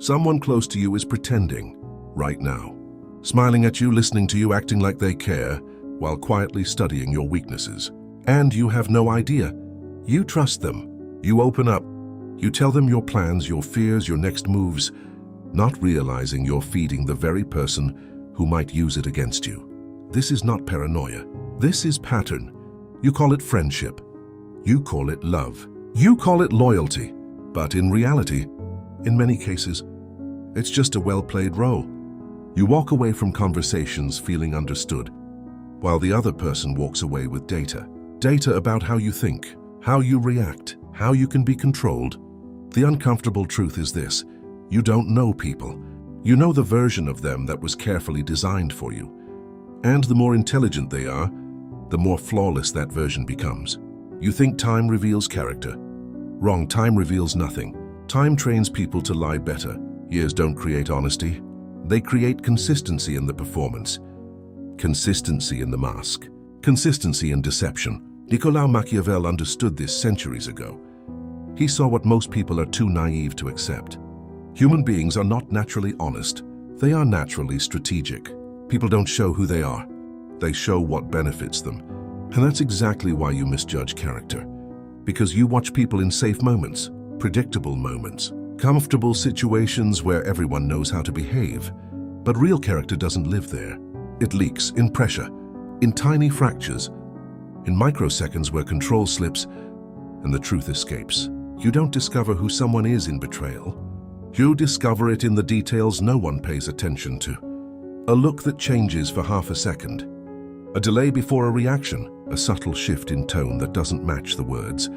Someone close to you is pretending, right now. Smiling at you, listening to you, acting like they care, while quietly studying your weaknesses. And you have no idea. You trust them. You open up. You tell them your plans, your fears, your next moves, not realizing you're feeding the very person who might use it against you. This is not paranoia. This is pattern. You call it friendship. You call it love. You call it loyalty. But in reality, in many cases, it's just a well-played role. You walk away from conversations feeling understood, while the other person walks away with data. Data about how you think, how you react, how you can be controlled. The uncomfortable truth is this: you don't know people. You know the version of them that was carefully designed for you. And the more intelligent they are, the more flawless that version becomes. You think time reveals character. Wrong. Time reveals nothing. Time trains people to lie better. Years don't create honesty. They create consistency in the performance, consistency in the mask, consistency in deception. Niccolo Machiavelli understood this centuries ago. He saw what most people are too naive to accept. Human beings are not naturally honest. They are naturally strategic. People don't show who they are. They show what benefits them. And that's exactly why you misjudge character. Because you watch people in safe moments, predictable moments, comfortable situations where everyone knows how to behave. But real character doesn't live there. It leaks in pressure, in tiny fractures, in microseconds where control slips and the truth escapes. You don't discover who someone is in betrayal. You discover it in the details no one pays attention to. A look that changes for half a second. A delay before a reaction. A subtle shift in tone that doesn't match the words.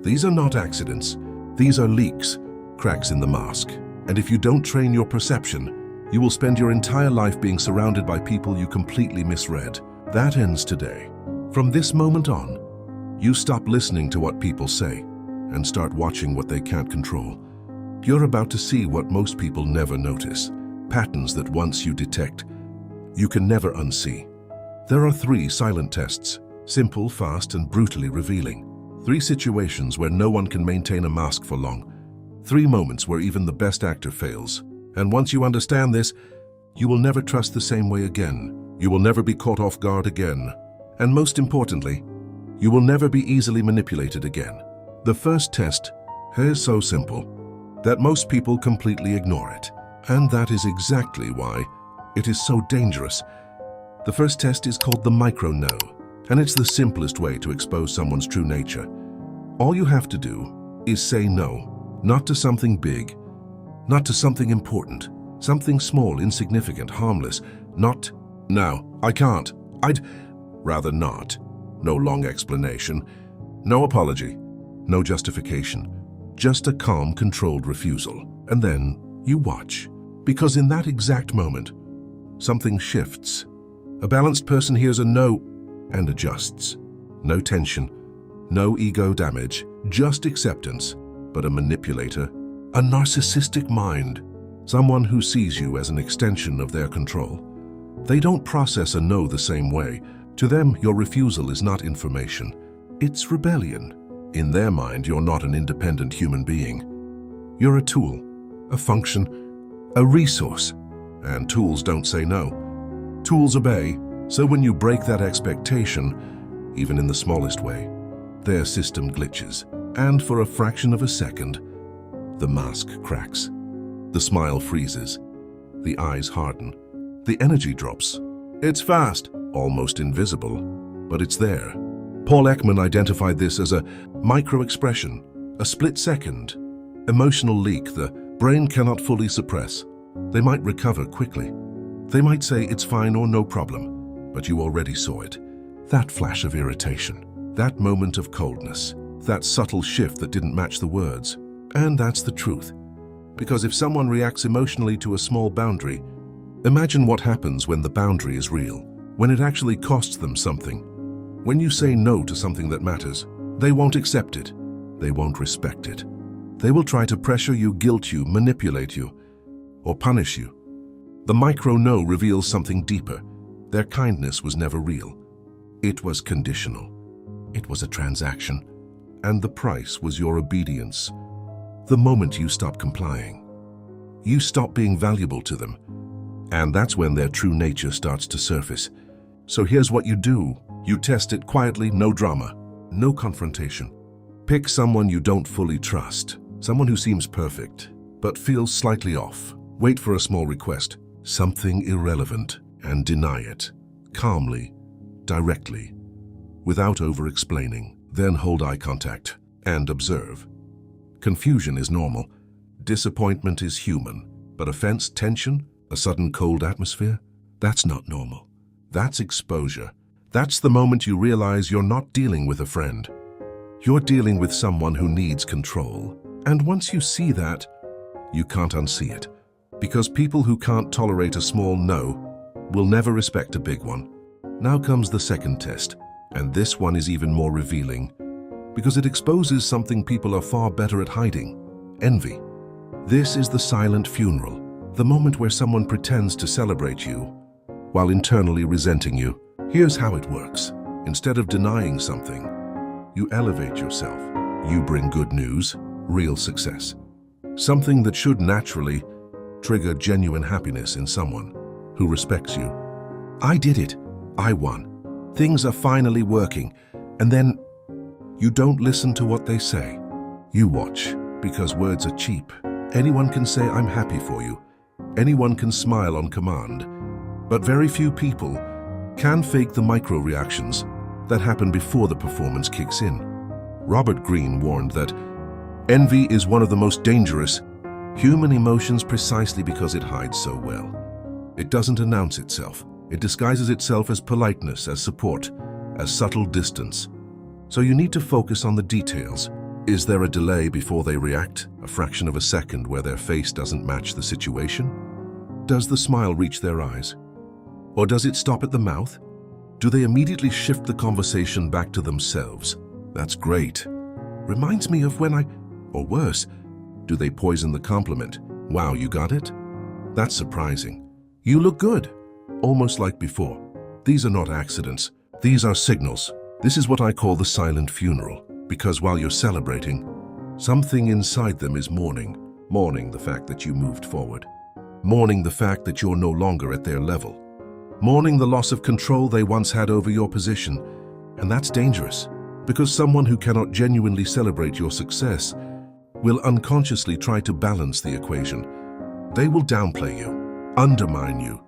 These are not accidents. These are leaks, cracks in the mask. And if you don't train your perception, you will spend your entire life being surrounded by people you completely misread. That ends today. From this moment on, you stop listening to what people say and start watching what they can't control. You're about to see what most people never notice. Patterns that once you detect, you can never unsee. There are 3 silent tests. Simple, fast, and brutally revealing. 3 situations where no one can maintain a mask for long. 3 moments where even the best actor fails. And once you understand this, you will never trust the same way again. You will never be caught off guard again. And most importantly, you will never be easily manipulated again. The first test is so simple that most people completely ignore it. And that is exactly why it is so dangerous. The first test is called the micro-no. And it's the simplest way to expose someone's true nature. All you have to do is say no, not to something big, not to something important, something small, insignificant, harmless, not, no, I can't, I'd rather not. No long explanation, no apology, no justification, just a calm, controlled refusal. And then you watch, because in that exact moment, something shifts. A balanced person hears a no and adjusts. No tension, no ego damage, just acceptance. But a manipulator, a narcissistic mind, someone who sees you as an extension of their control. They don't process a no the same way. To them, your refusal is not information. It's rebellion. In their mind, you're not an independent human being. You're a tool, a function, a resource. And tools don't say no. Tools obey. So when you break that expectation, even in the smallest way, their system glitches. And for a fraction of a second, the mask cracks. The smile freezes. The eyes harden. The energy drops. It's fast, almost invisible, but it's there. Paul Ekman identified this as a micro-expression, a split-second, emotional leak the brain cannot fully suppress. They might recover quickly. They might say it's fine or no problem. But you already saw it. That flash of irritation, that moment of coldness, that subtle shift that didn't match the words. And that's the truth. Because if someone reacts emotionally to a small boundary, imagine what happens when the boundary is real, when it actually costs them something. When you say no to something that matters, they won't accept it. They won't respect it. They will try to pressure you, guilt you, manipulate you, or punish you. The micro-no reveals something deeper. Their kindness was never real. It was conditional. It was a transaction. And the price was your obedience. The moment you stop complying, you stop being valuable to them. And that's when their true nature starts to surface. So here's what you do. You test it quietly, no drama, no confrontation. Pick someone you don't fully trust, someone who seems perfect, but feels slightly off. Wait for a small request, something irrelevant, and deny it, calmly, directly, without over-explaining. Then hold eye contact and observe. Confusion is normal. Disappointment is human. But offense, tension, a sudden cold atmosphere, that's not normal. That's exposure. That's the moment you realize you're not dealing with a friend. You're dealing with someone who needs control. And once you see that, you can't unsee it. Because people who can't tolerate a small no will never respect a big one. Now comes the second test, and this one is even more revealing because it exposes something people are far better at hiding: envy. This is the silent funeral, the moment where someone pretends to celebrate you while internally resenting you. Here's how it works. Instead of denying something, you elevate yourself. You bring good news, real success, something that should naturally trigger genuine happiness in someone who respects you. I did it. I won. Things are finally working. And then you don't listen to what they say. You watch, because words are cheap. Anyone can say, "I'm happy for you." Anyone can smile on command. But very few people can fake the micro-reactions that happen before the performance kicks in. Robert Greene warned that envy is one of the most dangerous human emotions precisely because it hides so well. It doesn't announce itself. It disguises itself as politeness, as support, as subtle distance. So you need to focus on the details. Is there a delay before they react? A fraction of a second where their face doesn't match the situation? Does the smile reach their eyes? Or does it stop at the mouth? Do they immediately shift the conversation back to themselves? That's great. Reminds me of when or worse, do they poison the compliment? Wow, you got it? That's surprising. You look good. Almost like before. These are not accidents. These are signals. This is what I call the silent funeral. Because while you're celebrating, something inside them is mourning. Mourning the fact that you moved forward. Mourning the fact that you're no longer at their level. Mourning the loss of control they once had over your position. And that's dangerous. Because someone who cannot genuinely celebrate your success will unconsciously try to balance the equation. They will downplay you, undermine you,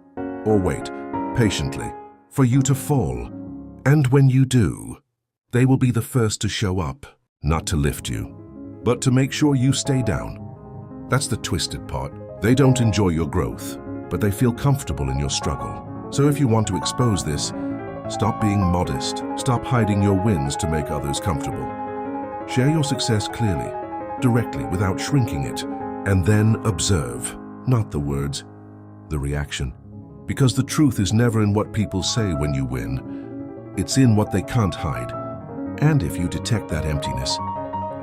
or wait patiently for you to fall. And when you do, they will be the first to show up, not to lift you, but to make sure you stay down. That's the twisted part. They don't enjoy your growth, but they feel comfortable in your struggle. So if you want to expose this, stop being modest. Stop hiding your wins to make others comfortable. Share your success clearly, directly, without shrinking it, and then observe, not the words, the reaction. Because the truth is never in what people say when you win. It's in what they can't hide. And if you detect that emptiness,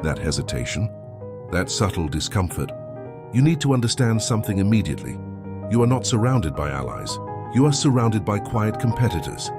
that hesitation, that subtle discomfort, you need to understand something immediately. You are not surrounded by allies. You are surrounded by quiet competitors.